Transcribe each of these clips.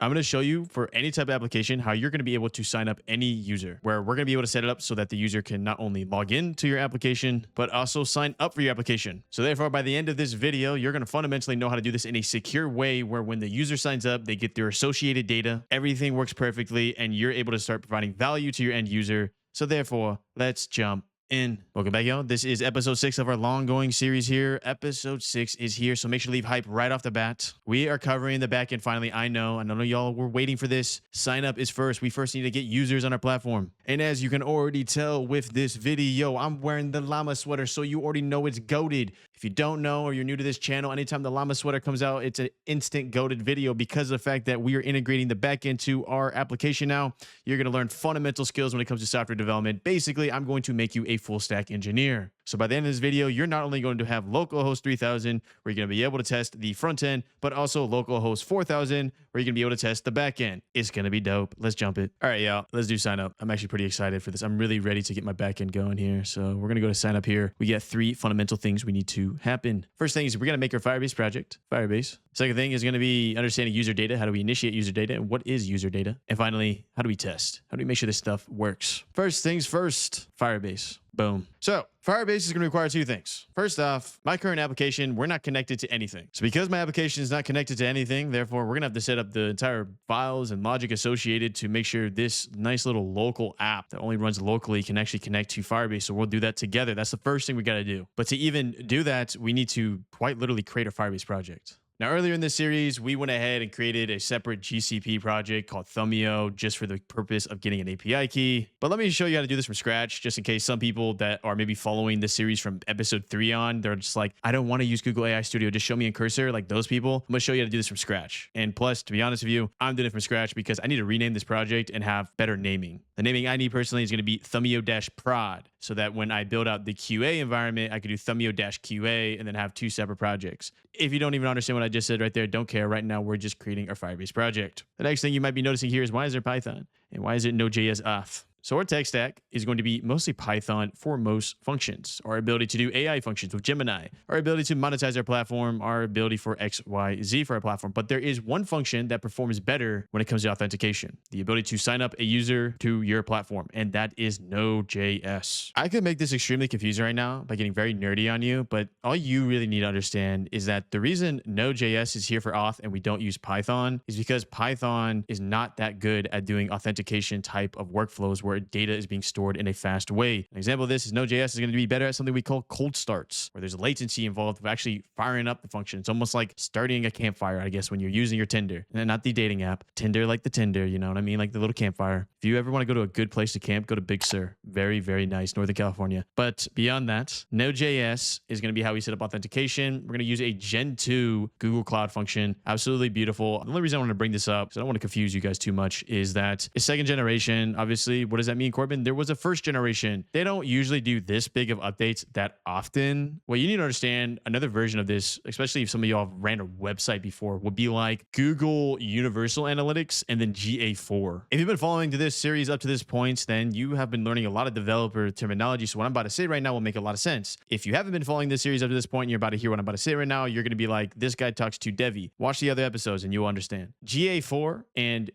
I'm going to show you for any type of application how you're going to be able to sign up any user, where we're going to be able to set it up so that the user can not only log into your application, but also sign up for your application. So therefore, by the end of this video, you're going to fundamentally know how to do this in a secure way where when the user signs up, they get their associated data, everything works perfectly, and you're able to start providing value to your end user. So therefore, let's jump in. Welcome back, y'all. This is episode 6 of our long going series here. Episode 6 is here, so make sure to leave hype right off the bat. We are covering the backend finally. I know y'all were waiting for this. Sign up is first. We first need to get users on our platform. And as you can already tell with this video, I'm wearing the llama sweater, so you already know it's goated. If you don't know or you're new to this channel, anytime the llama sweater comes out, it's an instant goated video because of the fact that we are integrating the backend to our application now. You're going to learn fundamental skills when it comes to software development. Basically, I'm going to make you a full stack engineer. So by the end of this video, you're not only going to have localhost 3000, where you're going to be able to test the front end, but also localhost 4000, where you're going to be able to test the back end. It's going to be dope. Let's jump it. All right, y'all, let's do sign up. I'm actually pretty excited for this. I'm really ready to get my back end going here. So we're going to go to sign up here. We got 3 fundamental things we need to happen. First thing is we're going to make our Firebase project, Firebase. Second thing is going to be understanding user data. How do we initiate user data? And what is user data? And finally, how do we test? How do we make sure this stuff works? First things first, Firebase. Boom. So Firebase is going to require 2 things. First off, my current application, we're not connected to anything. So because my application is not connected to anything, therefore we're going to have to set up the entire files and logic associated to make sure this nice little local app that only runs locally can actually connect to Firebase. So we'll do that together. That's the first thing we got to do. But to even do that, we need to quite literally create a Firebase project. Now, earlier in this series, we went ahead and created a separate GCP project called Thumbio just for the purpose of getting an API key. But let me show you how to do this from scratch, just in case some people that are maybe following this series from episode 3 on, they're just like, I don't want to use Google AI Studio. Just show me in Cursor, like those people. I'm going to show you how to do this from scratch. And plus, to be honest with you, I'm doing it from scratch because I need to rename this project and have better naming. The naming I need personally is going to be Thumbio-prod, so that when I build out the QA environment, I could do Thumbio-QA and then have 2 separate projects. If you don't even understand what I just said right there, don't care. Right now, we're just creating our Firebase project. The next thing you might be noticing here is why is there Python? And why is it Node.js off? So our tech stack is going to be mostly Python for most functions. Our ability to do AI functions with Gemini, our ability to monetize our platform, our ability for X, Y, Z for our platform. But there is one function that performs better when it comes to authentication, the ability to sign up a user to your platform, and that is Node.js. I could make this extremely confusing right now by getting very nerdy on you, but all you really need to understand is that the reason Node.js is here for auth and we don't use Python is because Python is not that good at doing authentication type of workflows where data is being stored in a fast way. An example of this is Node.js is going to be better at something we call cold starts, where there's latency involved with actually firing up the function. It's almost like starting a campfire, I guess, when you're using your Tinder. And not the dating app. Tinder like the Tinder, you know what I mean? Like the little campfire. If you ever want to go to a good place to camp, go to Big Sur. Very, very nice, Northern California. But beyond that, Node.js is going to be how we set up authentication. We're going to use a Gen 2 Google Cloud function. Absolutely beautiful. The only reason I want to bring this up, because I don't want to confuse you guys too much, is that it's 2nd generation. Obviously, what does that mean, Corbin? There was a 1st generation. They don't usually do this big of updates that often. Well, you need to understand another version of this, especially if some of y'all have ran a website before, would be like Google Universal Analytics and then GA4. If you've been following to this series up to this point, then you have been learning a lot of developer terminology. So what I'm about to say right now will make a lot of sense. If you haven't been following this series up to this point and you're about to hear what I'm about to say right now, you're going to be like, this guy talks too devy. Watch the other episodes and you'll understand. GA4 and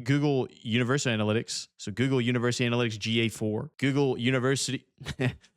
Google Universal Analytics. So Google University Analytics GA4, Google University,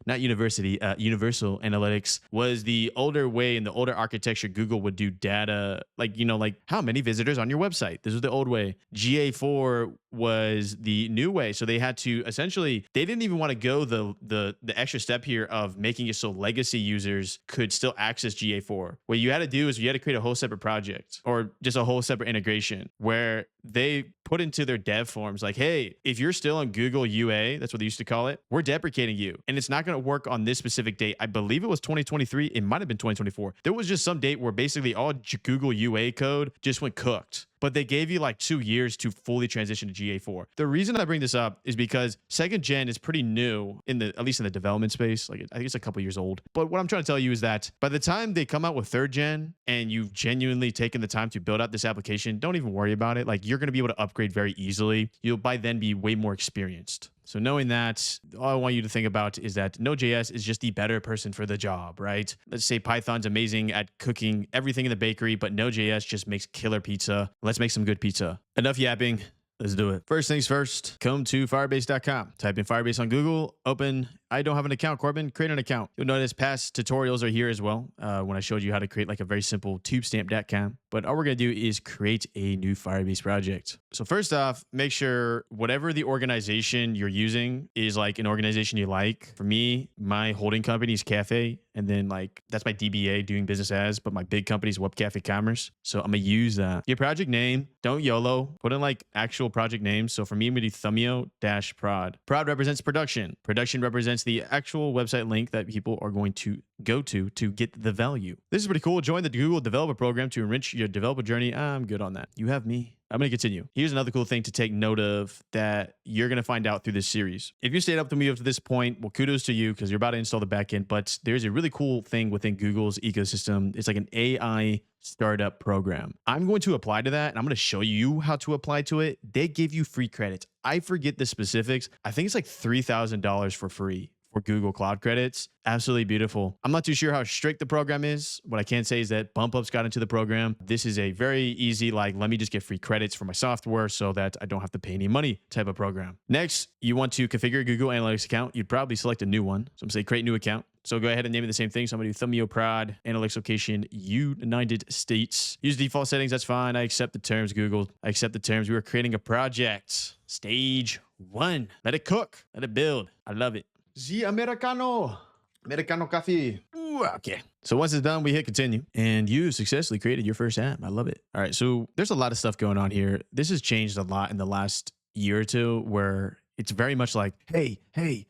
not university, Universal Analytics was the older way in the older architecture. Google would do data like, like how many visitors on your website. This was the old way. GA4 was the new way. So they had to essentially, they didn't even want to go the extra step here of making it so legacy users could still access GA4. What you had to do is you had to create a whole separate project or just a whole separate integration where they put into their dev forms like, hey, if you're still on Google UA, that's what they used to call it, we're deprecating you. And it's not going to work on this specific date. I believe it was 2023. It might have been 2024. There was just some date where basically all Google UA code just went cooked. But they gave you like 2 years to fully transition to GA4. The reason I bring this up is because 2nd gen is pretty new at least in the development space. Like I think it's a couple years old. But what I'm trying to tell you is that by the time they come out with 3rd gen and you've genuinely taken the time to build out this application, don't even worry about it. Like you're going to be able to upgrade very easily. You'll by then be way more experienced. So knowing that, all I want you to think about is that Node.js is just the better person for the job, right? Let's say Python's amazing at cooking everything in the bakery, but Node.js just makes killer pizza. Let's make some good pizza. Enough yapping. Let's do it. First things first, come to firebase.com. Type in Firebase on Google, open. I don't have an account, Corbin. Create an account. You'll notice past tutorials are here as well when I showed you how to create like a very simple tubestamp.com. But all we're going to do is create a new Firebase project. So first off, make sure whatever the organization you're using is like an organization you like. For me, my holding company is Cafe. And then like, that's my DBA, doing business as, but my big company is Web Cafe Commerce. So I'm going to use that. Your project name, don't YOLO. Put in like actual project names. So for me, I'm going to do Thumbio-prod. Prod represents production. Production represents the actual website link that people are going to go to get the value. This is pretty cool. Join the Google Developer Program to enrich your developer journey. I'm good on that. You have me. I'm going to continue. Here's another cool thing to take note of that you're going to find out through this series. If you stayed up to me up to this point, well, kudos to you because you're about to install the backend, but there's a really cool thing within Google's ecosystem. It's like an AI startup program. I'm going to apply to that and I'm going to show you how to apply to it. They give you free credits. I forget the specifics. I think it's like $3,000 for free for Google Cloud credits. Absolutely beautiful. I'm not too sure how strict the program is. What I can say is that bump ups got into the program. This is a very easy, like, let me just get free credits for my software so that I don't have to pay any money type of program. Next, you want to configure a Google Analytics account. You'd probably select a new one. So I'm going to say create new account. So go ahead and name it the same thing. So I'm going to do Thumbio-prod, analytics location, United States. Use default settings. That's fine. I accept the terms, Google. I accept the terms. We are creating a project. Stage 1. Let it cook. Let it build. I love it. The Americano coffee. Ooh, okay. So once it's done, we hit continue and you successfully created your first app. I love it. All right. So there's a lot of stuff going on here. This has changed a lot in the last year or two where it's very much like, hey,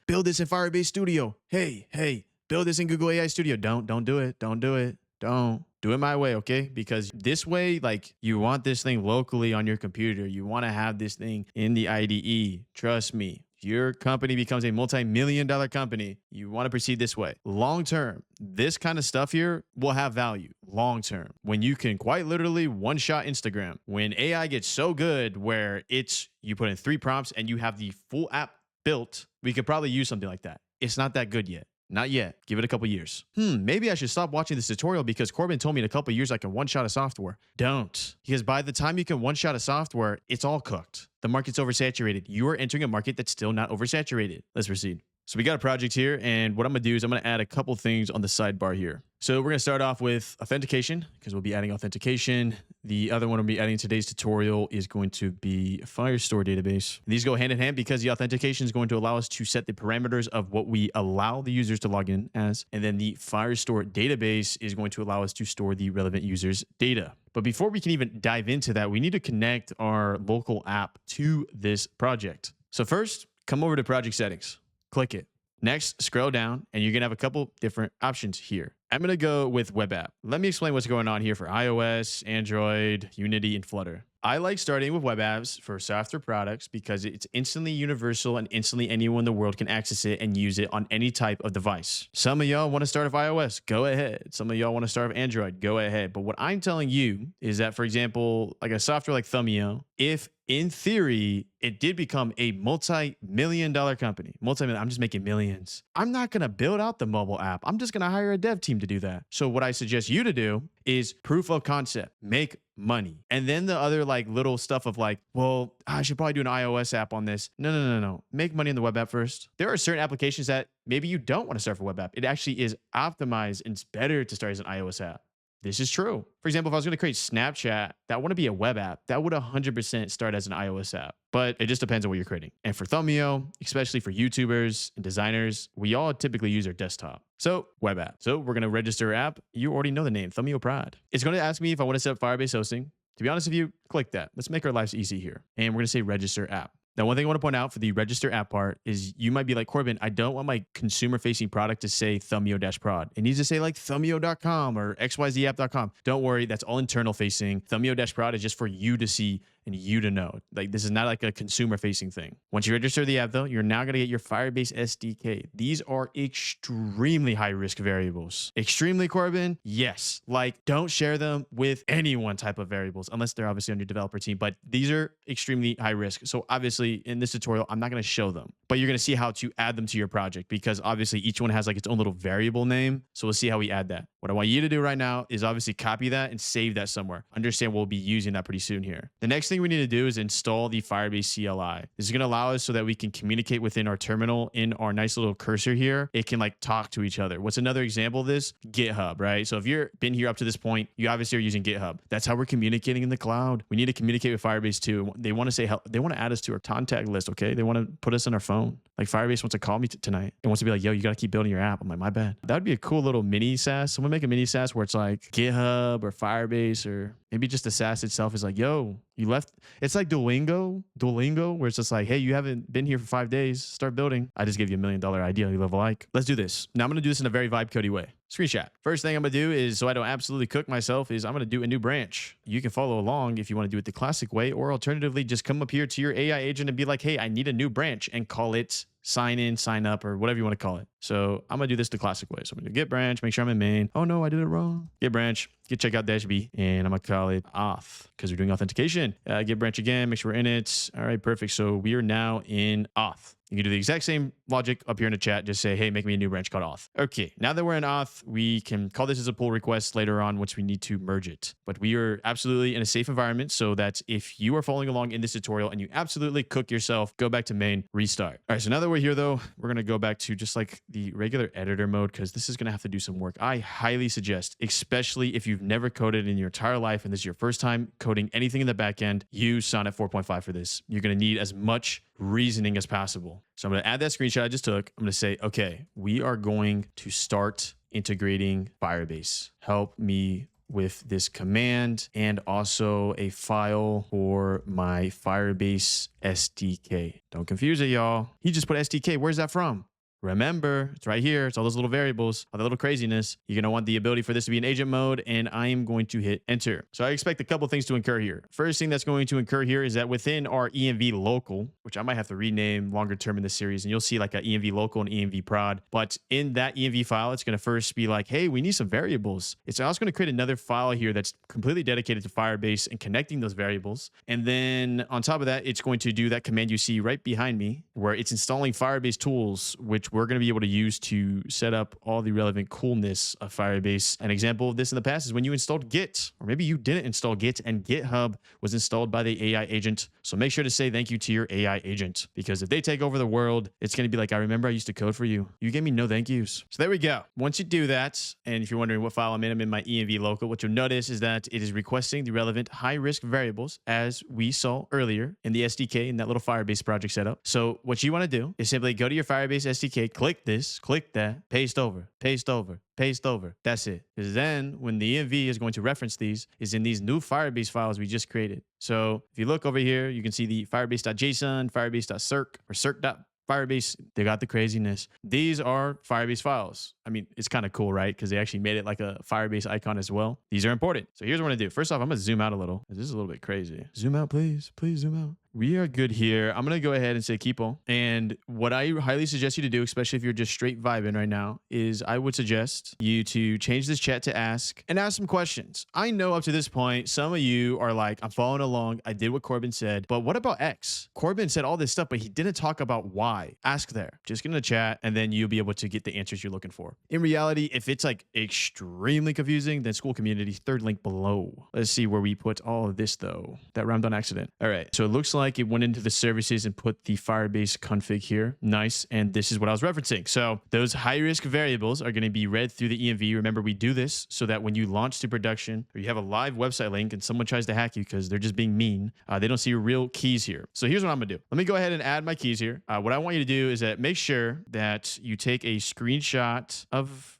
build this in Firebase Studio. Hey, build this in Google AI Studio. Don't do it. Don't do it. Don't do it my way. Okay. Because this way, like you want this thing locally on your computer. You want to have this thing in the IDE. Trust me. Your company becomes a multi-million-dollar company, you want to proceed this way. Long term, this kind of stuff here will have value long term. When you can quite literally one-shot Instagram, when AI gets so good where it's you put in 3 prompts and you have the full app built, we could probably use something like that. It's not that good yet. Not yet. Give it a couple years. Maybe I should stop watching this tutorial because Corbin told me in a couple years I can one-shot a software. Don't. Because by the time you can one-shot a software, it's all cooked. The market's oversaturated. You are entering a market that's still not oversaturated. Let's proceed. So we got a project here, and what I'm going to do is I'm going to add a couple things on the sidebar here. So we're going to start off with authentication because we'll be adding authentication. The other one we'll be adding in today's tutorial is going to be a Firestore database. These go hand in hand because the authentication is going to allow us to set the parameters of what we allow the users to log in as. And then the Firestore database is going to allow us to store the relevant users' data. But before we can even dive into that, we need to connect our local app to this project. So first, come over to project settings. Click it. Next, scroll down and you're going to have a couple different options here. I'm going to go with web app. Let me explain what's going on here for iOS, Android, Unity, and Flutter. I like starting with web apps for software products because it's instantly universal and instantly anyone in the world can access it and use it on any type of device. Some of y'all want to start with iOS, go ahead. Some of y'all want to start with Android, go ahead. But what I'm telling you is that, for example, like a software like Thumbio, if in theory, it did become a multi-million-dollar company. I'm just making millions. I'm not going to build out the mobile app. I'm just going to hire a dev team to do that. So what I suggest you to do is proof of concept, make money. And then the other like little stuff of like, well, I should probably do an iOS app on this. No. Make money in the web app first. There are certain applications that maybe you don't want to start for web app. It actually is optimized and it's better to start as an iOS app. This is true. For example, if I was going to create Snapchat, that want to be a web app, that would 100% start as an iOS app. But it just depends on what you're creating. And for Thumbio, especially for YouTubers and designers, we all typically use our desktop. So web app. So we're going to register app. You already know the name, Thumbio-prod. It's going to ask me if I want to set up Firebase hosting. To be honest with you, click that. Let's make our lives easy here. And we're going to say register app. Now, one thing I want to point out for the register app part is you might be like, Corbin, I don't want my consumer-facing product to say Thumbio-prod. It needs to say like Thumbio.com or xyzapp.com. Don't worry, that's all internal-facing. Thumbio-prod is just for you to see and you to know. Like, this is not like a consumer facing thing. Once you register the app though, you're now going to get your Firebase SDK. These are extremely high risk variables. Extremely, Corbin? Yes. Like, don't share them with any one type of variables unless they're obviously on your developer team, but these are extremely high risk. So obviously in this tutorial, I'm not going to show them, but you're going to see how to add them to your project because obviously each one has like its own little variable name. So we'll see how we add that. What I want you to do right now is obviously copy that and save that somewhere. Understand we'll be using that pretty soon here. The next thing we need to do is install the Firebase CLI. This is going to allow us so that we can communicate within our terminal in our nice little cursor here. It can like talk to each other. What's another example of this? GitHub, right? So if you've been here up to this point, you obviously are using GitHub. That's how we're communicating in the cloud. We need to communicate with Firebase too. They want to say how they want to add us to our contact list. Okay. They want to put us on our phone. Like Firebase wants to call me tonight. It wants to be like, yo, you got to keep building your app. I'm like, my bad. That would be a cool little mini SaaS. Someone make a mini SaaS where it's like GitHub or Firebase or maybe just the SaaS itself is like, yo, you left. It's like Duolingo, where it's just like, hey, you haven't been here for 5 days. Start building. I just gave you $1 million idea. You love a like. Let's do this. Now I'm going to do this in a very vibe Cody way. Screenshot. First thing I'm going to do is, so I don't absolutely cook myself, is I'm going to do a new branch. You can follow along if you want to do it the classic way, or alternatively, just come up here to your AI agent and be like, hey, I need a new branch, and call it sign in, sign up, or whatever you want to call it. So I'm going to do this the classic way. So I'm going to get branch, make sure I'm in main. Oh no, I did it wrong. Get branch, get checkout dash B, and I'm going to call it auth because we're doing authentication. Get branch again, make sure we're in it. All right, perfect. So we are now in auth. You can do the exact same logic up here in the chat. Just say, hey, make me a new branch called auth. Okay, now that we're in auth, we can call this as a pull request later on once we need to merge it. But we are absolutely in a safe environment so that if you are following along in this tutorial and you absolutely cook yourself, go back to main, restart. All right, so now that we're here though, we're going to go back to just like the regular editor mode because this is going to have to do some work. I highly suggest, especially if you've never coded in your entire life and this is your first time coding anything in the back end, use Sonnet 4.5 for this. You're going to need as much reasoning as possible. So I'm going to add that screenshot I just took. I'm going to say, okay, we are going to start integrating Firebase. Help me with this command and also a file for my Firebase SDK. Don't confuse it, y'all. He just put SDK. Where's that from? Remember, it's right here. It's all those little variables, all the little craziness. You're going to want the ability for this to be in agent mode, and I am going to hit enter. So I expect a couple things to occur here. First thing that's going to occur here is that within our env local, which I might have to rename longer term in this series, and you'll see like an env local and env prod. But in that env file, it's going to first be like, hey, we need some variables. It's also going to create another file here that's completely dedicated to Firebase and connecting those variables. And then on top of that, it's going to do that command you see right behind me, where it's installing Firebase tools, which we're going to be able to use to set up all the relevant coolness of Firebase. An example of this in the past is when you installed Git, or maybe you didn't install Git and GitHub was installed by the AI agent. So make sure to say thank you to your AI agent, because if they take over the world, it's going to be like, I remember I used to code for you. You gave me no thank yous. So there we go. Once you do that, and if you're wondering what file I'm in my env local, what you'll notice is that it is requesting the relevant high risk variables as we saw earlier in the SDK in that little Firebase project setup. So what you want to do is simply go to your Firebase SDK, click this, click that, paste over, paste over, paste over. That's it. Because then when the env is going to reference these is in these new Firebase files we just created. So if you look over here, you can see the firebase.json, firebase.circ, or circ.firebase. They got the craziness. These are Firebase files. I mean, it's kind of cool, right? Because they actually made it like a Firebase icon as well. These are important. So here's what I'm going to do. First off, I'm going to zoom out a little. This is a little bit crazy. Zoom out, please. Please zoom out. We are good here. I'm going to go ahead and say keep on. And what I highly suggest you to do, especially if you're just straight vibing right now, is I would suggest you to change this chat to ask and ask some questions. I know up to this point, some of you are like, I'm following along. I did what Corbin said, but what about X? Corbin said all this stuff, but he didn't talk about why. Ask there. Just get in the chat and then you'll be able to get the answers you're looking for. In reality, if it's like extremely confusing, then school community, third link below. Let's see where we put all of this though. That rhymed on accident. All right. So it looks like it went into the services and put the Firebase config here. Nice. And this is what I was referencing. So those high risk variables are going to be read through the env. Remember, we do this so that when you launch to production or you have a live website link and someone tries to hack you because they're just being mean, they don't see your real keys here. So here's what I'm going to do. Let me go ahead and add my keys here. What I want you to do is that make sure that you take a screenshot of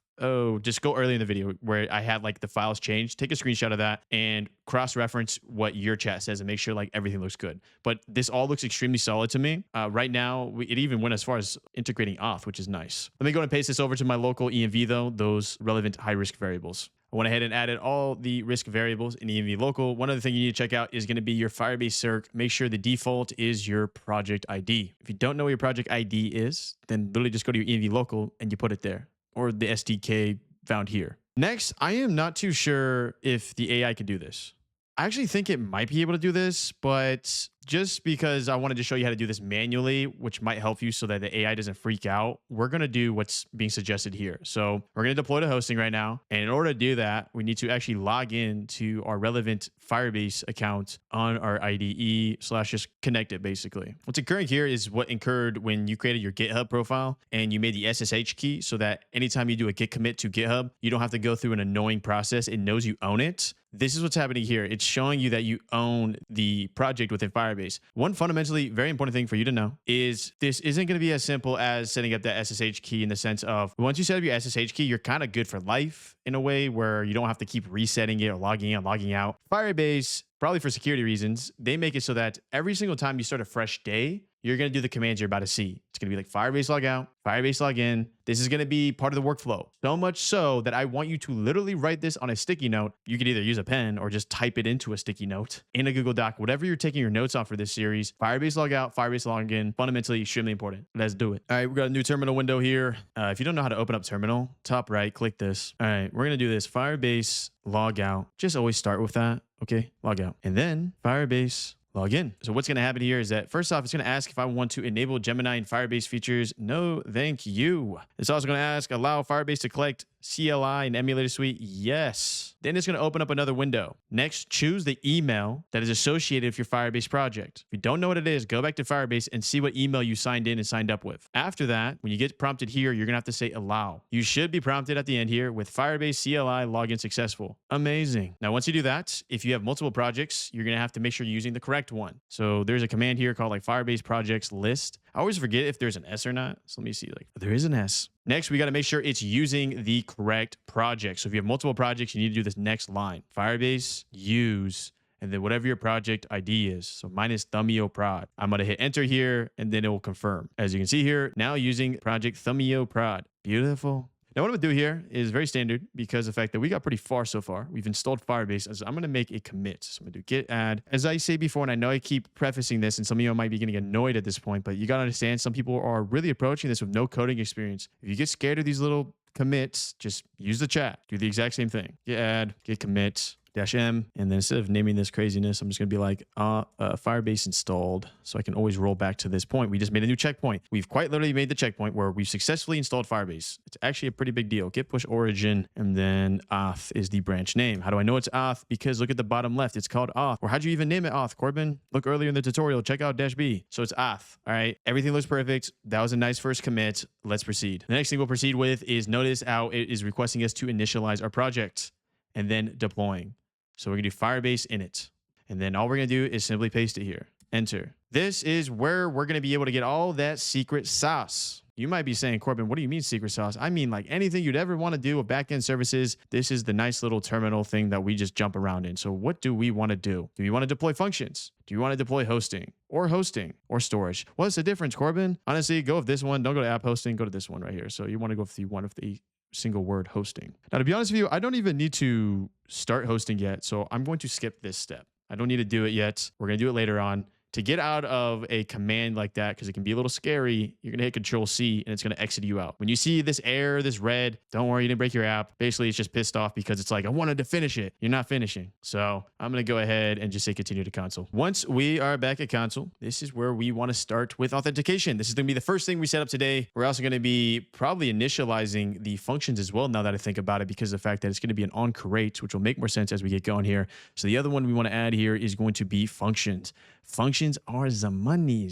just go early in the video where I had like the files changed. Take a screenshot of that and cross-reference what your chat says and make sure like everything looks good. But this all looks extremely solid to me. Right now, it even went as far as integrating auth, which is nice. Let me go and paste this over to my local env though, those relevant high-risk variables. I went ahead and added all the risk variables in ENV local. One other thing you need to check out is going to be your Firebase circ. Make sure the default is your project ID. If you don't know what your project ID is, then literally just go to your ENV local and you put it there, or the SDK found here. Next, I am not too sure if the AI could do this. I actually think it might be able to do this, but just because I wanted to show you how to do this manually, which might help you so that the AI doesn't freak out, we're going to do what's being suggested here. So we're going to deploy to hosting right now. And in order to do that, we need to actually log in to our relevant Firebase account on our IDE / just connect it basically. What's occurring here is what occurred when you created your GitHub profile and you made the SSH key so that anytime you do a git commit to GitHub, you don't have to go through an annoying process. It knows you own it. This is what's happening here. It's showing you that you own the project within Firebase. One fundamentally very important thing for you to know is this isn't going to be as simple as setting up that SSH key, in the sense of once you set up your SSH key, you're kind of good for life in a way where you don't have to keep resetting it or logging in, logging out. Firebase, probably for security reasons, they make it so that every single time you start a fresh day, you're going to do the commands you're about to see. It's going to be like Firebase log out, Firebase log in. This is going to be part of the workflow. So much so that I want you to literally write this on a sticky note. You could either use a pen or just type it into a sticky note in a Google Doc, whatever you're taking your notes on for this series. Firebase log out, Firebase log in, fundamentally extremely important. Let's do it. All right, we got a new terminal window here. If you don't know how to open up terminal, top right, click this. All right, we're going to do this. Firebase log out. Just always start with that. Okay, log out. And then Firebase log in. So what's going to happen here is that first off, it's going to ask if I want to enable Gemini and Firebase features. No, thank you. It's also going to ask, allow Firebase to collect CLI and emulator suite. Yes. Then it's going to open up another window. Next, choose the email that is associated with your Firebase project. If you don't know what it is, go back to Firebase and see what email you signed in and signed up with. After that, when you get prompted here, you're going to have to say allow. You should be prompted at the end here with Firebase CLI login successful. Amazing. Now, once you do that, if you have multiple projects, you're going to have to make sure you're using the correct one. So there's a command here called like Firebase projects list. I always forget if there's an S or not. So let me see, like there is an S. Next, we got to make sure it's using the correct project. So if you have multiple projects, you need to do this next line. Firebase use, and then whatever your project ID is. So mine is Thumbio Prod. I'm going to hit enter here, and then it will confirm. As you can see here, now using project Thumbio Prod. Beautiful. Now, what I'm going to do here is very standard because of the fact that we got pretty far so far. We've installed Firebase. So I'm going to make a commit. So I'm going to do git add. As I say before, and I know I keep prefacing this, and some of you might be getting annoyed at this point, but you got to understand some people are really approaching this with no coding experience. If you get scared of these little commits, just use the chat. Do the exact same thing. Git add, git commit, -m, and then instead of naming this craziness, I'm just going to be like Firebase installed, so I can always roll back to this point. We just made a new checkpoint. We've quite literally made the checkpoint where we've successfully installed Firebase. It's actually a pretty big deal. Git push origin, and then auth is the branch name. How do I know it's auth? Because look at the bottom left. It's called auth. Or how'd you even name it auth, Corbin? Look earlier in the tutorial. Check out -b. So it's auth. All right. Everything looks perfect. That was a nice first commit. Let's proceed. The next thing we'll proceed with is notice how it is requesting us to initialize our project and then deploying. So we're going to do Firebase init. And then all we're going to do is simply paste it here. Enter. This is where we're going to be able to get all that secret sauce. You might be saying, Corbin, what do you mean secret sauce? I mean, like anything you'd ever want to do with backend services. This is the nice little terminal thing that we just jump around in. So what do we want to do? Do we want to deploy functions? Do you want to deploy hosting or storage? What's the difference, Corbin? Honestly, go with this one. Don't go to app hosting. Go to this one right here. So you want to go with the one of the single word hosting. Now, to be honest with you, I don't even need to start hosting yet. So I'm going to skip this step. I don't need to do it yet. We're going to do it later on. To get out of a command like that, because it can be a little scary, you're going to hit Control-C and it's going to exit you out. When you see this error, this red, don't worry, you didn't break your app. Basically, it's just pissed off because it's like, I wanted to finish it. You're not finishing. So I'm going to go ahead and just say continue to console. Once we are back at console, this is where we want to start with authentication. This is going to be the first thing we set up today. We're also going to be probably initializing the functions as well, now that I think about it, because of the fact that it's going to be an on create, which will make more sense as we get going here. So the other one we want to add here is going to be functions. Functions are the money.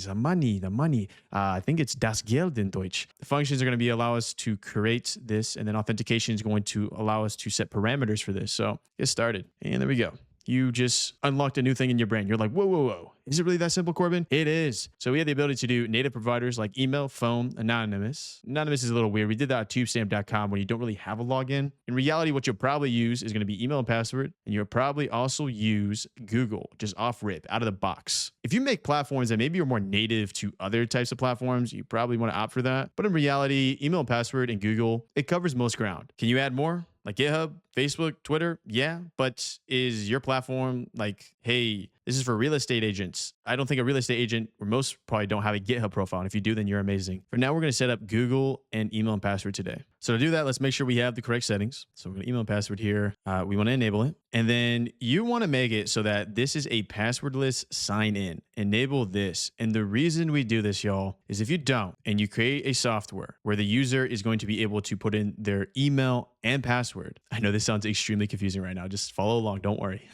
I think it's das Geld in Deutsch. The functions are going to be allow us to create this, and then authentication is going to allow us to set parameters for this. So get started. And there we go. You just unlocked a new thing in your brain. You're like, whoa. Is it really that simple, Corbin? It is. So we have the ability to do native providers like email, phone, anonymous. Anonymous is a little weird. We did that at tubestamp.com when you don't really have a login. In reality, what you'll probably use is going to be email and password. And you'll probably also use Google, just off rip, out of the box. If you make platforms that maybe are more native to other types of platforms, you probably want to opt for that. But in reality, email and password and Google, it covers most ground. Can you add more? like GitHub, Facebook, Twitter. Yeah. But is your platform like, hey, this is for real estate agents? I don't think a real estate agent, or most probably don't have a GitHub profile. And if you do, then you're amazing. For now, we're going to set up Google and email and password today. So to do that, let's make sure we have the correct settings. So we're going to email and password here. We want to enable it. And then you want to make it so that this is a passwordless sign in. Enable this. And the reason we do this, y'all, is if you don't, and you create a software where the user is going to be able to put in their email and password. I know this sounds extremely confusing right now. Just follow along. Don't worry.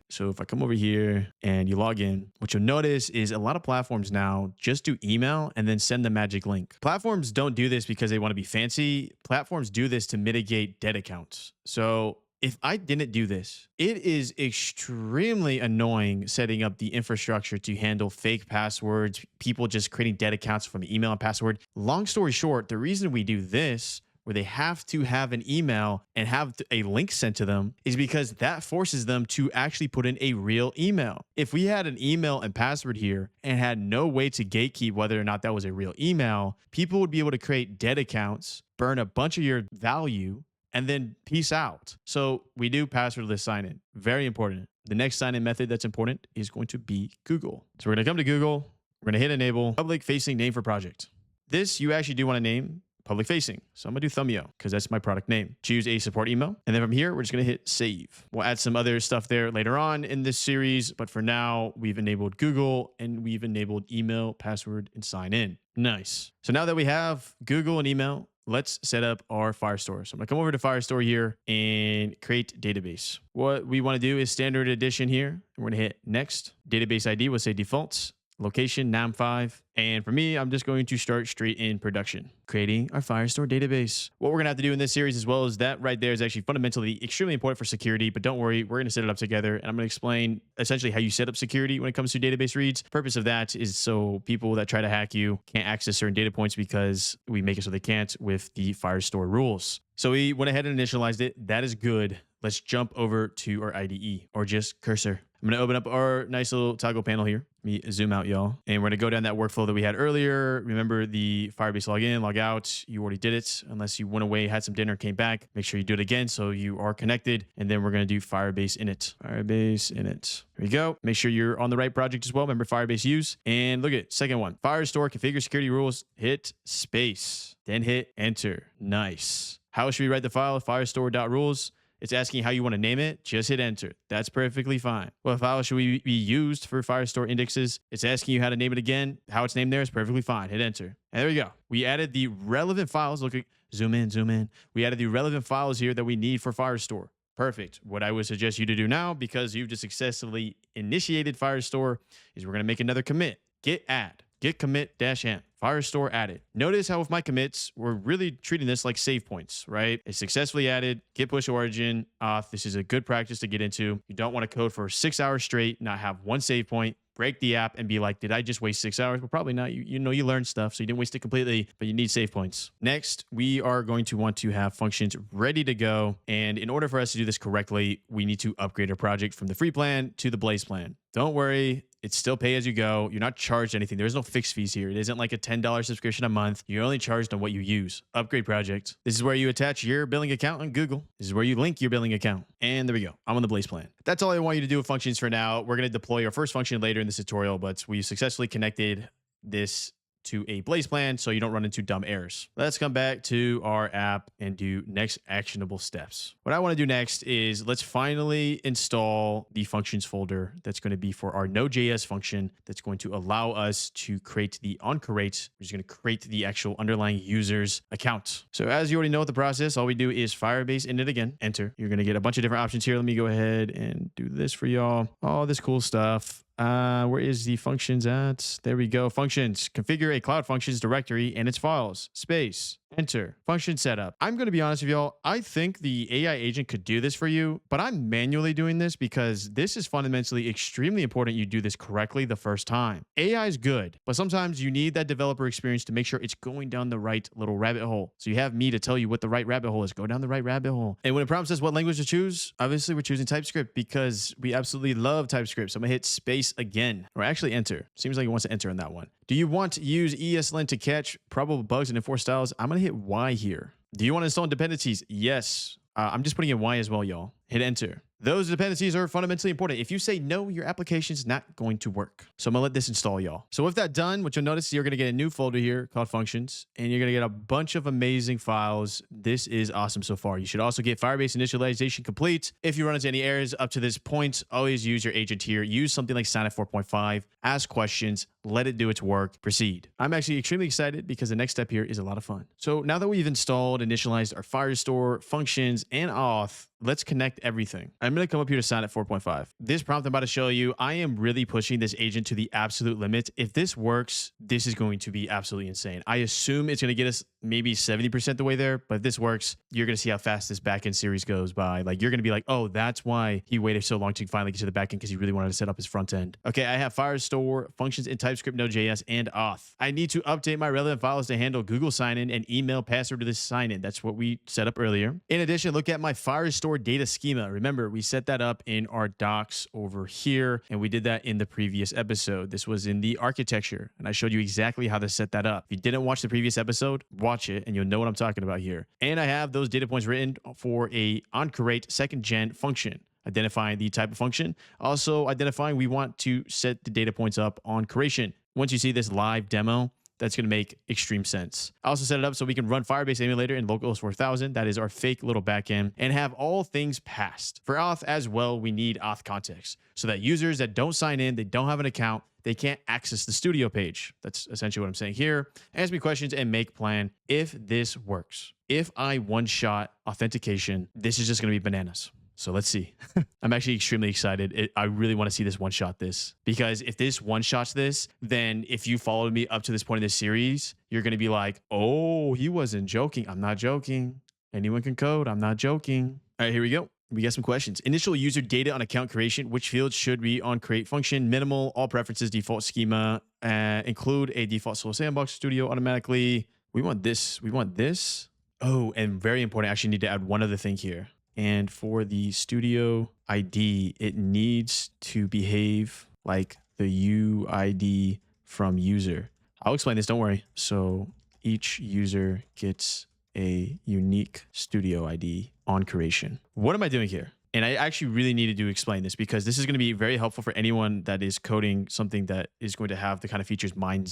So if I come over here and you log in, what you'll notice is a lot of platforms now just do email and then send the magic link. Platforms don't do this because they want to be fancy. Platforms do this to mitigate dead accounts. So if I didn't do this, it is extremely annoying setting up the infrastructure to handle fake passwords, people just creating dead accounts from email and password. Long story short, the reason we do this, where they have to have an email and have a link sent to them, is because that forces them to actually put in a real email. If we had an email and password here and had no way to gatekeep whether or not that was a real email, people would be able to create dead accounts, burn a bunch of your value, and then peace out. So we do passwordless sign in. Very important. The next sign in method that's important is going to be Google. So we're going to come to Google. We're going to hit enable public facing name for project. This you actually do want to name public facing. So I'm gonna do Thumbio because that's my product name. Choose a support email. And then from here, we're just gonna hit save. We'll add some other stuff there later on in this series. But for now, we've enabled Google and we've enabled email, password, and sign in. Nice. So now that we have Google and email, let's set up our Firestore. So I'm gonna come over to Firestore here and create database. What we wanna do is standard edition here. We're gonna hit next. Database ID will say defaults. Location, NAM5. And for me, I'm just going to start straight in production, creating our Firestore database. What we're gonna have to do in this series as well is that right there is actually fundamentally extremely important for security, but don't worry, we're gonna set it up together. And I'm gonna explain essentially how you set up security when it comes to database reads. Purpose of that is so people that try to hack you can't access certain data points because we make it so they can't with the Firestore rules. So we went ahead and initialized it. That is good. Let's jump over to our IDE or just cursor. I'm going to open up our nice little toggle panel here. Let me zoom out, y'all. And we're going to go down that workflow that we had earlier. Remember the Firebase login, log out. You already did it. Unless you went away, had some dinner, came back. Make sure you do it again so you are connected. And then we're going to do Firebase init. Firebase init. Here we go. Make sure you're on the right project as well. Remember Firebase use. And look at second one. Firestore configure security rules. Hit space. Then hit enter. Nice. How should we write the file? Firestore.rules. It's asking how you want to name it. Just hit enter. That's perfectly fine. What file should we be used for Firestore indexes? It's asking you how to name it again. How it's named there is perfectly fine. Hit enter. And there we go. We added the relevant files. Look, zoom in, zoom in. We added the relevant files here that we need for Firestore. Perfect. What I would suggest you to do now, because you've just successfully initiated Firestore, is we're going to make another commit. Git add. Git commit -m. Firestore added. Notice how with my commits, we're really treating this like save points, right? It's successfully added, git push origin, auth. This is a good practice to get into. You don't want to code for 6 hours straight, not have one save point, break the app and be like, did I just waste 6 hours? Well, probably not. You know, you learned stuff, so you didn't waste it completely, but you need save points. Next, we are going to want to have functions ready to go. And in order for us to do this correctly, we need to upgrade our project from the free plan to the Blaze plan. Don't worry. It's still pay as you go. You're not charged anything. There's no fixed fees here. It isn't like a $10 subscription a month. You're only charged on what you use. Upgrade project. This is where you attach your billing account on Google. This is where you link your billing account. And there we go. I'm on the Blaze plan. That's all I want you to do with functions for now. We're going to deploy our first function later in this tutorial, but we successfully connected this to a Blaze plan so you don't run into dumb errors. Let's come back to our app and do next actionable steps. What I want to do next is let's finally install the functions folder that's going to be for our Node.js function that's going to allow us to create the onCreate, which is going to create the actual underlying user's account. So as you already know the process, all we do is Firebase init again, enter. You're going to get a bunch of different options here. Let me go ahead and do this for y'all. All this cool stuff. Where is the functions at? There we go. Functions. Configure a Cloud Functions directory and its files. Space. Enter. Function setup. I'm going to be honest with y'all. I think the AI agent could do this for you, but I'm manually doing this because this is fundamentally extremely important you do this correctly the first time. AI is good, but sometimes you need that developer experience to make sure it's going down the right little rabbit hole. So you have me to tell you what the right rabbit hole is. Go down the right rabbit hole. And when it prompts us what language to choose, obviously we're choosing TypeScript because we absolutely love TypeScript. So I'm going to hit space again, or actually enter. Seems like it wants to enter on that one. Do you want to use ESLint to catch probable bugs and enforce styles? I'm going to hit Y here. Do you want to install dependencies? Yes. I'm just putting in Y as well, y'all. Hit enter. Those dependencies are fundamentally important. If you say no, your application is not going to work. So I'm gonna let this install, y'all. So with that done, what you'll notice, you're gonna get a new folder here called functions, and you're gonna get a bunch of amazing files. This is awesome so far. You should also get Firebase initialization complete. If you run into any errors up to this point, always use your agent here. Use something like Sonnet 4.5, ask questions, let it do its work, proceed. I'm actually extremely excited because the next step here is a lot of fun. So now that we've installed, initialized our Firestore, functions, and auth, let's connect everything. I'm going to come up here to Sonnet 4.5. This prompt I'm about to show you, I am really pushing this agent to the absolute limit. If this works, this is going to be absolutely insane. I assume it's going to get us maybe 70% the way there, but if this works, you're going to see how fast this backend series goes by. Like, you're going to be like, oh, that's why he waited so long to finally get to the backend, because he really wanted to set up his front end. Okay, I have Firestore, functions in TypeScript, Node.js, and auth. I need to update my relevant files to handle Google sign-in and email password to this sign-in. That's what we set up earlier. In addition, look at my Firestore data schema. Remember, we set that up in our docs over here, and we did that in the previous episode. This was in the architecture, and I showed you exactly how to set that up. If you didn't watch the previous episode, watch it, and you'll know what I'm talking about here. And I have those data points written for a onCreate second gen function, identifying the type of function, also identifying we want to set the data points up on creation. Once you see this live demo, that's going to make extreme sense. I also set it up so we can run Firebase emulator in localhost 4000. That is our fake little backend, and have all things passed. For auth as well, we need auth context so that users that don't sign in, they don't have an account, they can't access the studio page. That's essentially what I'm saying here. Ask me questions and make plan if this works. If I one-shot authentication, this is just going to be bananas. So let's see. I'm actually extremely excited. I really want to see this one-shot this, because if this one-shots this, then if you followed me up to this point in this series, you're going to be like, oh, he wasn't joking. I'm not joking. Anyone can code. I'm not joking. All right, here we go. We got some questions. Initial user data on account creation. Which fields should be on create function? Minimal, all preferences, default schema, include a default solo sandbox studio automatically. We want this. We want this. Oh, and very important, I actually need to add one other thing here. And for the studio ID, it needs to behave like the UID from user. I'll explain this, don't worry. So each user gets a unique studio ID on creation. What am I doing here? And I actually really needed to explain this, because this is going to be very helpful for anyone that is coding something that is going to have the kind of features mine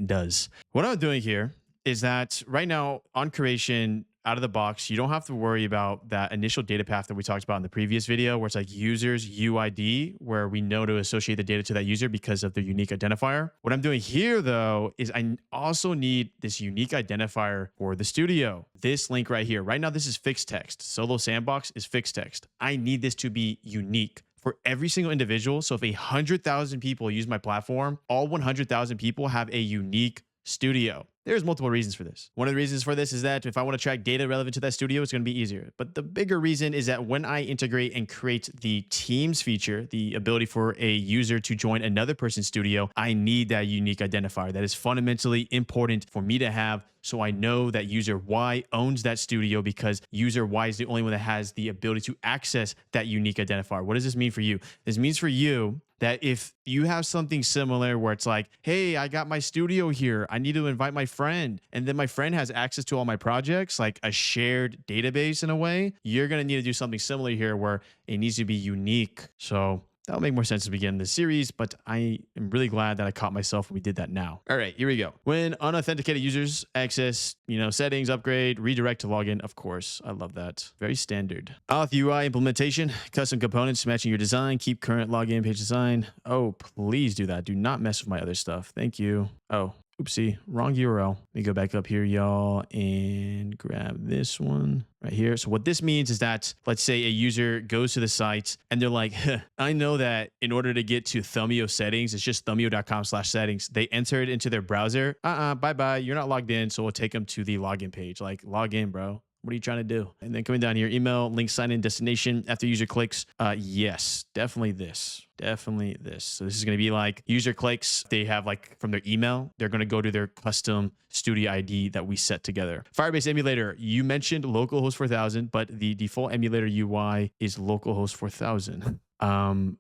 does. What I'm doing here is that right now on creation, out of the box, you don't have to worry about that initial data path that we talked about in the previous video, where it's like users UID, where we know to associate the data to that user because of their unique identifier. What I'm doing here, though, is I also need this unique identifier for the studio. This link right here. Right now, this is fixed text. Solo Sandbox is fixed text. I need this to be unique for every single individual. So if 100,000 people use my platform, all 100,000 people have a unique studio. There's multiple reasons for this. One of the reasons for this is that if I want to track data relevant to that studio, it's going to be easier. But the bigger reason is that when I integrate and create the Teams feature, the ability for a user to join another person's studio, I need that unique identifier. That is fundamentally important for me to have, so I know that user Y owns that studio, because user Y is the only one that has the ability to access that unique identifier. What does this mean for you? This means for you that if you have something similar where it's like, hey, I got my studio here, I need to invite my friend, and then my friend has access to all my projects, like a shared database in a way, you're going to need to do something similar here where it needs to be unique. So that'll make more sense to begin this series, but I am really glad that I caught myself when we did that now. All right, here we go. When unauthenticated users access, settings, upgrade, redirect to login, of course. I love that. Very standard. Auth UI implementation, custom components matching your design, keep current login page design. Oh, please do that. Do not mess with my other stuff. Thank you. Oh, oopsie, wrong URL. Let me go back up here, y'all, and grab this one right here. So what this means is that, let's say a user goes to the site and they're like, I know that in order to get to Thumbio settings, it's just thumbio.com/settings. They enter it into their browser. Bye-bye. You're not logged in. So we'll take them to the login page. Like, log in, bro. What are you trying to do? And then coming down here, email, link, sign in, destination. After user clicks, yes, definitely this. Definitely this. So this is going to be like user clicks. They have like from their email, they're going to go to their custom studio ID that we set together. Firebase emulator. You mentioned localhost 4000, but the default emulator UI is localhost 4000.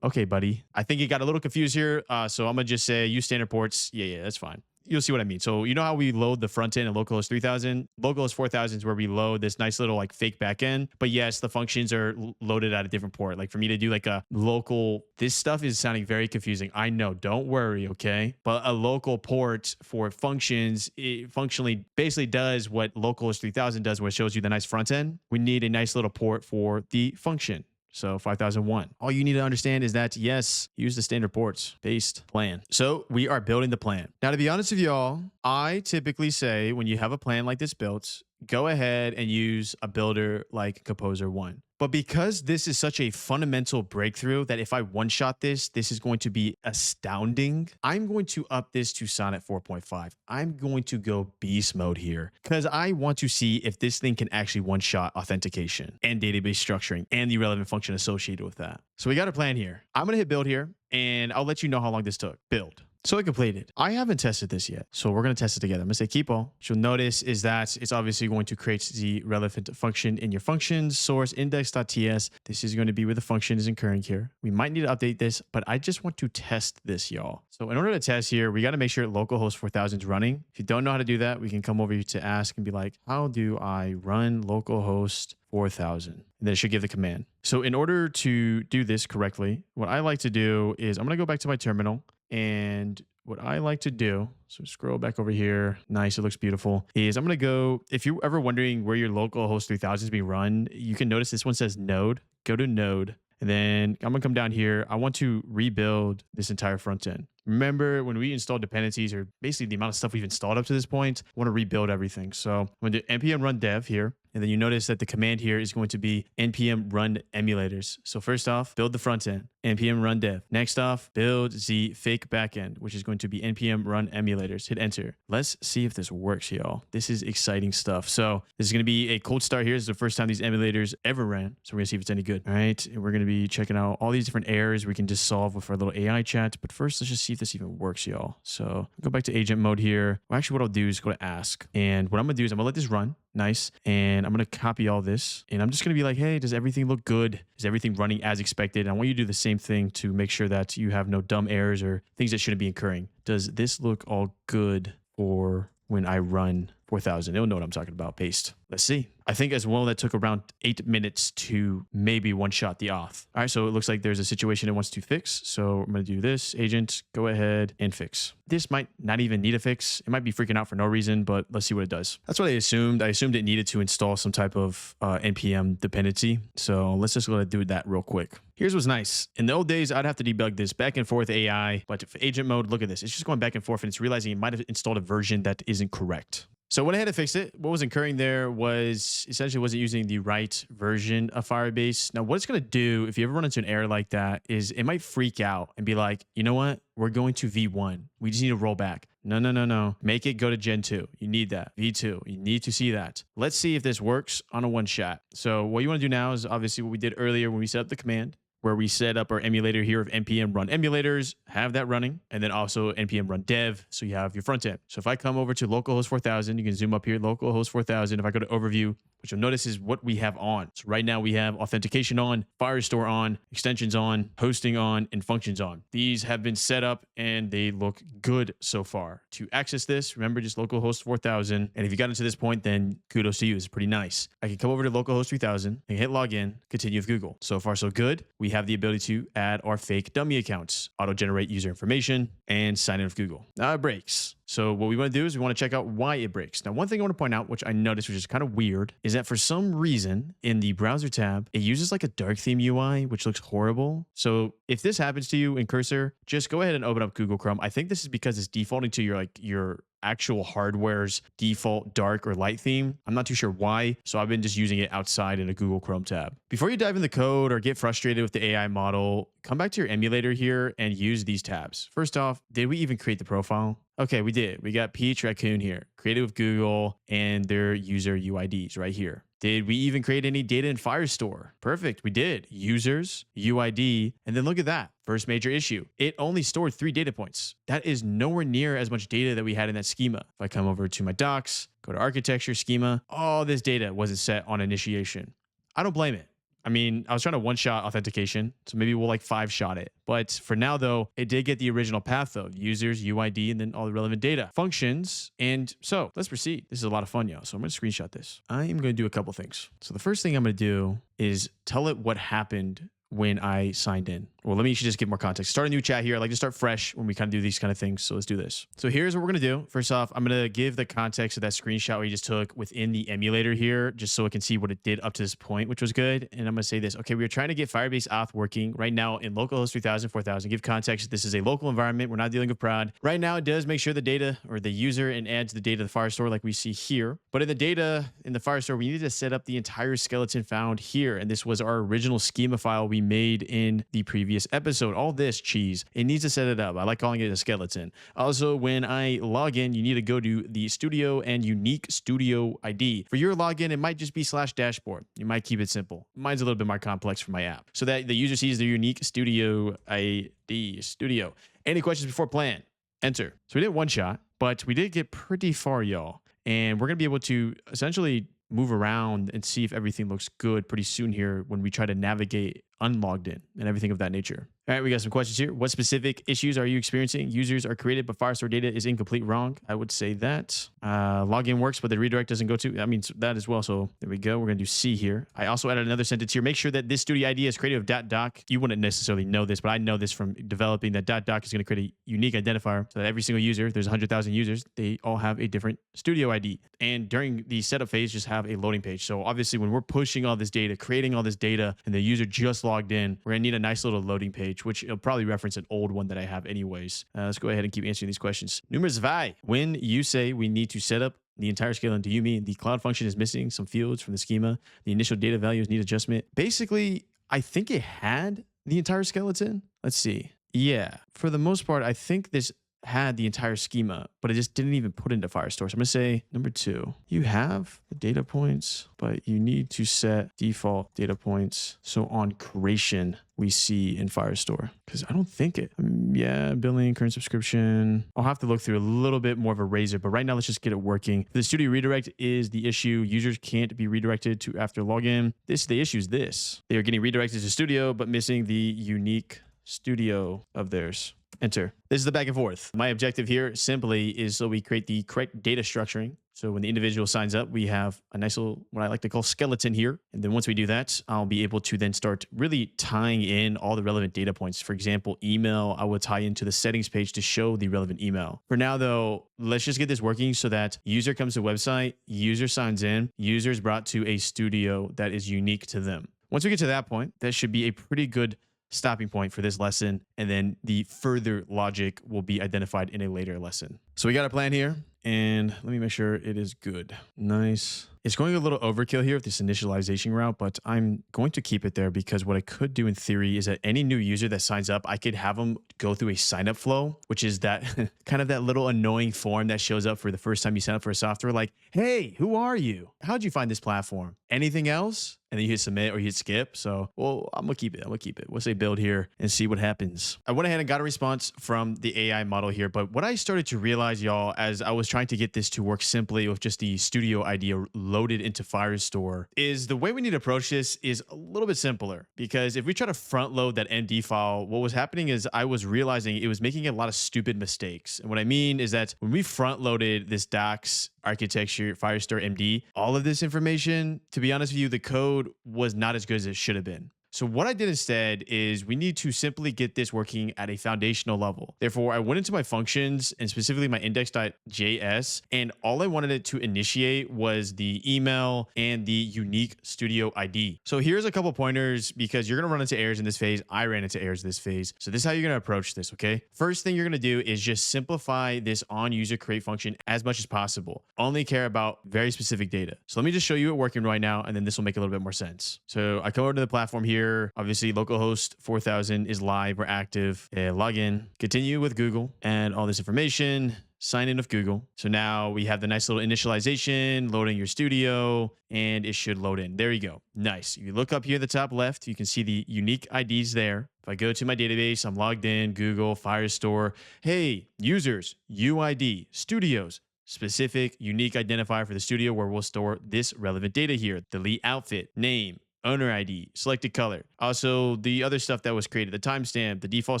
Okay, buddy. I think you got a little confused here. So I'm going to just say use standard ports. Yeah, that's fine. you'll see what I mean. So you know how we load the front end in localhost 3000? Localhost 4000 is where we load this nice little like fake backend. But yes, the functions are loaded at a different port. Like for me to do like a local, this stuff is sounding very confusing. I know, don't worry, okay? But a local port for functions, it functionally basically does what localhost 3000 does, where it shows you the nice front end. We need a nice little port for the function. So 5001. All you need to understand is that, yes, use the standard ports based plan. So we are building the plan. Now, to be honest with y'all, I typically say when you have a plan like this built, go ahead and use a builder like Composer 1. But because this is such a fundamental breakthrough that if I one-shot this, this is going to be astounding, I'm going to up this to Sonnet 4.5. I'm going to go beast mode here because I want to see if this thing can actually one-shot authentication and database structuring and the relevant function associated with that. So we got a plan here. I'm going to hit build here and I'll let you know how long this took. Build. So I completed. I haven't tested this yet, so we're going to test it together. I'm going to say keep all. What you'll notice is that it's obviously going to create the relevant function in your functions, source index.ts. This is going to be where the function is incurring here. We might need to update this, but I just want to test this, y'all. So in order to test here, we got to make sure localhost 4000 is running. If you don't know how to do that, we can come over here to ask and be like, how do I run localhost 4000? And then it should give the command. So in order to do this correctly, what I like to do is I'm going to go back to my terminal. And what I like to do, so scroll back over here. Nice. It looks beautiful. Is I'm going to go, if you're ever wondering where your localhost 3000 is being run, you can notice this one says node. Go to node. And then I'm going to come down here. I want to rebuild this entire front end. Remember, when we install dependencies, or basically the amount of stuff we've installed up to this point, I want to rebuild everything. So I'm going to do npm run dev here. And then you notice that the command here is going to be npm run emulators. So first off, build the front end, npm run dev. Next off, build the fake backend, which is going to be npm run emulators. Hit enter. Let's see if this works, y'all. This is exciting stuff. So this is going to be a cold start here. This is the first time these emulators ever ran. So we're going to see if it's any good. All right. And we're going to be checking out all these different errors we can just solve with our little AI chat. But first, let's just see if this even works, y'all. So go back to agent mode here. Well, actually, what I'll do is go to ask. And what I'm going to do is I'm going to let this run. Nice. And I'm going to copy all this. And I'm just going to be like, hey, does everything look good? Is everything running as expected? And I want you to do the same thing to make sure that you have no dumb errors or things that shouldn't be occurring. Does this look all good for when I run 4000? It'll know what I'm talking about. Paste. Let's see. I think as well that took around 8 minutes to maybe one shot the auth. All right, so it looks like there's a situation it wants to fix. So I'm going to do this. Agent, go ahead and fix. This might not even need a fix. It might be freaking out for no reason, but let's see what it does. That's what I assumed. I assumed it needed to install some type of npm dependency. So let's just go ahead and do that real quick. Here's what's nice. In the old days, I'd have to debug this back and forth AI, but for agent mode, look at this. It's just going back and forth and it's realizing it might have installed a version that isn't correct. So I went ahead and fixed it. What was occurring there was essentially wasn't using the right version of Firebase. Now, what it's going to do if you ever run into an error like that is it might freak out and be like, you know what? We're going to V1. We just need to roll back. No. Make it go to Gen 2. You need that. V2. You need to see that. Let's see if this works on a one shot. So what you want to do now is obviously what we did earlier when we set up the command, where we set up our emulator here of npm run emulators, have that running, and then also npm run dev, so you have your front end. So if I come over to localhost 4000, you can zoom up here, localhost 4000. If I go to overview, what you'll notice is what we have on. So right now we have authentication on, Firestore on, extensions on, hosting on, and functions on. These have been set up and they look good so far. To access this, remember just localhost 4000. And if you got into this point, then kudos to you. It's pretty nice. I can come over to localhost 3000 and hit login, continue with Google. So far so good. We have the ability to add our fake dummy accounts, auto-generate user information, and sign in with Google. Now it breaks. So what we want to do is we want to check out why it breaks. Now, one thing I want to point out, which I noticed, which is kind of weird, is that for some reason in the browser tab, it uses like a dark theme UI, which looks horrible. So if this happens to you in Cursor, just go ahead and open up Google Chrome. I think this is because it's defaulting to your actual hardware's default dark or light theme. I'm not too sure why, so I've been just using it outside in a Google Chrome tab. Before you dive in the code or get frustrated with the AI model, come back to your emulator here and use these tabs. First off, did we even create the profile? Okay, we did. We got Peach Raccoon here, created with Google and their user UIDs right here. Did we even create any data in Firestore? Perfect, we did. Users, UID, and then look at that. First major issue. It only stored 3 data points. That is nowhere near as much data that we had in that schema. If I come over to my docs, go to architecture schema, all this data wasn't set on initiation. I don't blame it. I mean, I was trying to one-shot authentication, so maybe we'll like five-shot it. But for now, though, it did get the original path, though. Users, UID, and then all the relevant data. Functions, and so let's proceed. This is a lot of fun, y'all. So I'm going to screenshot this. I am going to do a couple things. So the first thing I'm going to do is tell it what happened when I signed in. Well, let me just give more context. Start a new chat here. I like to start fresh when we kind of do these kind of things. So let's do this. So here's what we're going to do. First off, I'm going to give the context of that screenshot we just took within the emulator here, just so it can see what it did up to this point, which was good. And I'm going to say this. Okay, we are trying to get Firebase auth working right now in localhost 3000, 4000. Give context. This is a local environment. We're not dealing with prod. Right now, it does make sure the data or the user and adds the data to the Firestore like we see here. But in the data in the Firestore, we need to set up the entire skeleton found here. And this was our original schema file we made in the previous episode. All this cheese, it needs to set it up. I like calling it a skeleton. Also, when I log in, you need to go to the studio and unique studio ID. For your login, it might just be /dashboard. You might keep it simple. Mine's a little bit more complex for my app, so that the user sees the unique studio ID studio. Any questions before plan? Enter. So we did one shot, but we did get pretty far, y'all. And we're going to be able to essentially move around and see if everything looks good pretty soon here when we try to navigate unlogged in and everything of that nature. All right, we got some questions here. What specific issues are you experiencing? Users are created, but Firestore data is incomplete, wrong. I would say that. Login works, but the redirect doesn't go to. I mean, that as well. So there we go. We're going to do C here. I also added another sentence here. Make sure that this studio ID is created with .doc. You wouldn't necessarily know this, but I know this from developing that .doc is going to create a unique identifier so that every single user, there's 100,000 users, they all have a different studio ID. And during the setup phase, just have a loading page. So obviously when we're pushing all this data, creating all this data, and the user just logged in, we're going to need a nice little loading page, which will probably reference an old one that I have anyways. Let's go ahead and keep answering these questions. Numerous Vi, when you say we need to set up the entire skeleton, do you mean the cloud function is missing some fields from the schema? The initial data values need adjustment? Basically, I think it had the entire skeleton. Let's see. Yeah, for the most part, I think this had the entire schema, but it just didn't even put into Firestore. So I'm going to say number 2, you have the data points, but you need to set default data points. So on creation, we see in Firestore, because I don't think it, yeah, billing, current subscription. I'll have to look through a little bit more of a razor, but right now let's just get it working. The studio redirect is the issue. Users can't be redirected to after login. The issue is this. They are getting redirected to studio, but missing the unique studio of theirs. Enter. This is the back and forth. My objective here simply is so we create the correct data structuring. So when the individual signs up, we have a nice little, what I like to call skeleton here. And then once we do that, I'll be able to then start really tying in all the relevant data points. For example, email, I will tie into the settings page to show the relevant email. For now though, let's just get this working so that user comes to the website, user signs in, user is brought to a studio that is unique to them. Once we get to that point, that should be a pretty good stopping point for this lesson, and then the further logic will be identified in a later lesson. So we got a plan here, and let me make sure it is good. Nice. It's going a little overkill here with this initialization route, but I'm going to keep it there because what I could do in theory is that any new user that signs up, I could have them go through a sign up flow, which is that kind of that little annoying form that shows up for the first time you sign up for a software, like, hey, who are you? How'd you find this platform? Anything else? And then you hit submit or you hit skip. So, well, I'm gonna keep it. We'll say build here and see what happens. I went ahead and got a response from the AI model here, but what I started to realize, y'all, as I was trying to get this to work simply with just the studio idea loaded into Firestore, is the way we need to approach this is a little bit simpler. Because if we try to front load that MD file, what was happening is I was realizing it was making a lot of stupid mistakes. And what I mean is that when we front loaded this docs architecture, Firestore MD, all of this information, to be honest with you, the code was not as good as it should have been. So what I did instead is we need to simply get this working at a foundational level. Therefore, I went into my functions and specifically my index.js, and all I wanted it to initiate was the email and the unique studio ID. So here's a couple pointers because you're going to run into errors in this phase. I ran into errors in this phase. So this is how you're going to approach this, okay? First thing you're going to do is just simplify this on user create function as much as possible. Only care about very specific data. So let me just show you it working right now, and then this will make a little bit more sense. So I come over to the platform here. Obviously, localhost 4000 is live. We're active. Log in, continue with Google, and all this information. Sign in with Google. So now we have the nice little initialization, loading your studio, and it should load in. There you go. Nice. If you look up here at the top left, you can see the unique IDs there. If I go to my database, I'm logged in, Google, Firestore. Hey, users, UID, studios, specific unique identifier for the studio where we'll store this relevant data here. Delete outfit, name, owner ID, selected color. Also, the other stuff that was created, the timestamp, the default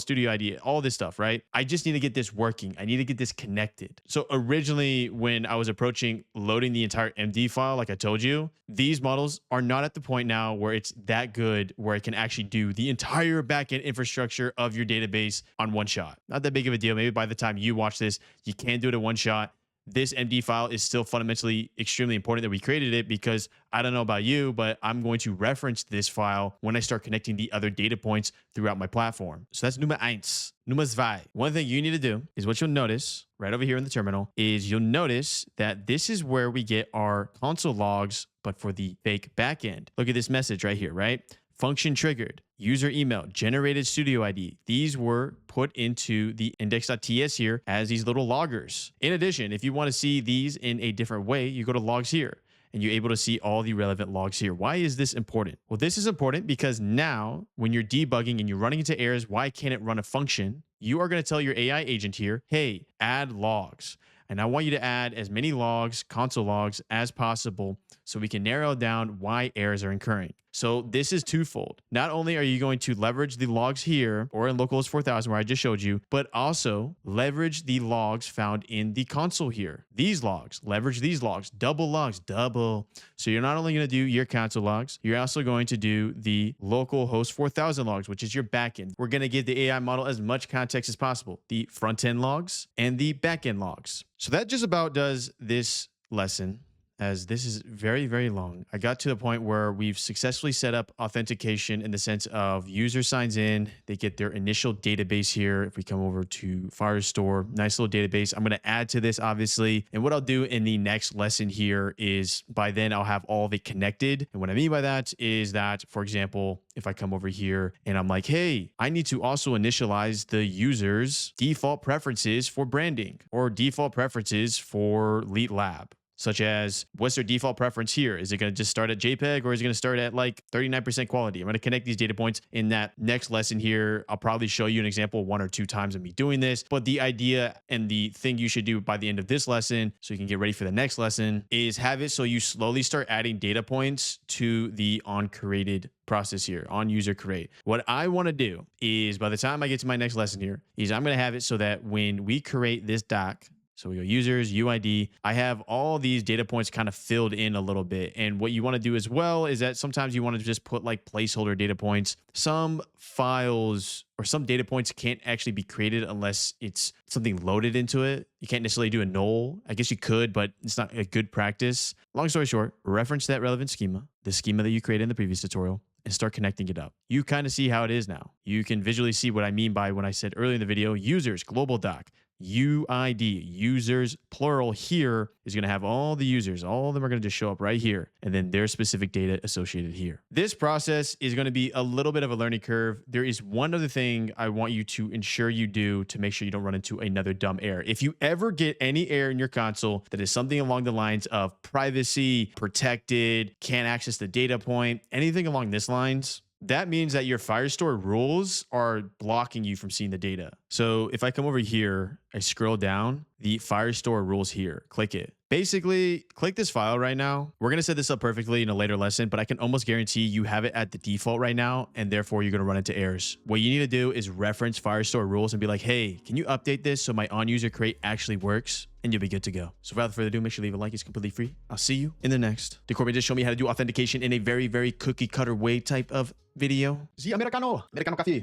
studio ID, all this stuff, right? I just need to get this working. I need to get this connected. So originally, when I was approaching loading the entire MD file, like I told you, these models are not at the point now where it's that good, where it can actually do the entire backend infrastructure of your database on one shot. Not that big of a deal. Maybe by the time you watch this, you can do it in one shot. This MD file is still fundamentally extremely important that we created it, because I don't know about you, but I'm going to reference this file when I start connecting the other data points throughout my platform. So that's Nummer 1. Nummer 2. One thing you need to do is, what you'll notice right over here in the terminal is you'll notice that this is where we get our console logs, but for the fake backend. Look at this message right here, right? Function triggered, user email, generated studio ID. These were put into the index.ts here as these little loggers. In addition, if you want to see these in a different way, you go to logs here and you're able to see all the relevant logs here. Why is this important? Well, this is important because now when you're debugging and you're running into errors, why can't it run a function? You are going to tell your AI agent here, hey, add logs. And I want you to add as many logs, console logs, as possible so we can narrow down why errors are occurring. So this is twofold. Not only are you going to leverage the logs here or in localhost 4000 where I just showed you, but also leverage the logs found in the console here. These logs, leverage these logs, double logs, double. So you're not only going to do your console logs, you're also going to do the localhost 4000 logs, which is your backend. We're going to give the AI model as much context as possible, the front-end logs and the backend logs. So that just about does this lesson, as this is very, very long. I got to the point where we've successfully set up authentication in the sense of user signs in, they get their initial database here. If we come over to Firestore, nice little database. I'm going to add to this, obviously. And what I'll do in the next lesson here is by then I'll have all of it connected. And what I mean by that is that, for example, if I come over here and I'm like, hey, I need to also initialize the user's default preferences for branding or default preferences for Lead Lab. Such as, what's their default preference here? Is it going to just start at JPEG or is it going to start at like 39% quality? I'm going to connect these data points in that next lesson here. I'll probably show you an example 1 or 2 times of me doing this. But the idea and the thing you should do by the end of this lesson, so you can get ready for the next lesson, is have it so you slowly start adding data points to the on-created process here, on user create. What I want to do is, by the time I get to my next lesson here, is I'm going to have it so that when we create this doc, so we go users, UID. I have all these data points kind of filled in a little bit. And what you want to do as well is that sometimes you want to just put like placeholder data points. Some files or some data points can't actually be created unless it's something loaded into it. You can't necessarily do a null. I guess you could, but it's not a good practice. Long story short, reference that relevant schema, the schema that you created in the previous tutorial, and start connecting it up. You kind of see how it is now. You can visually see what I mean by when I said earlier in the video, users, global doc, UID, users, plural here is going to have all the users. All of them are going to just show up right here. And then their specific data associated here. This process is going to be a little bit of a learning curve. There is one other thing I want you to ensure you do to make sure you don't run into another dumb error. If you ever get any error in your console that is something along the lines of privacy, protected, can't access the data point, anything along this lines, that means that your Firestore rules are blocking you from seeing the data. So if I come over here, I scroll down, the Firestore rules here, click it. Basically, click this file right now. We're going to set this up perfectly in a later lesson, but I can almost guarantee you have it at the default right now, and therefore you're going to run into errors. What you need to do is reference Firestore rules and be like, hey, can you update this so my on-user create actually works? And you'll be good to go. So without further ado, make sure to leave a like. It's completely free. I'll see you in the next. Did Corbin just show me how to do authentication in a very, very cookie cutter way type of video? The Americano, Americano Coffee.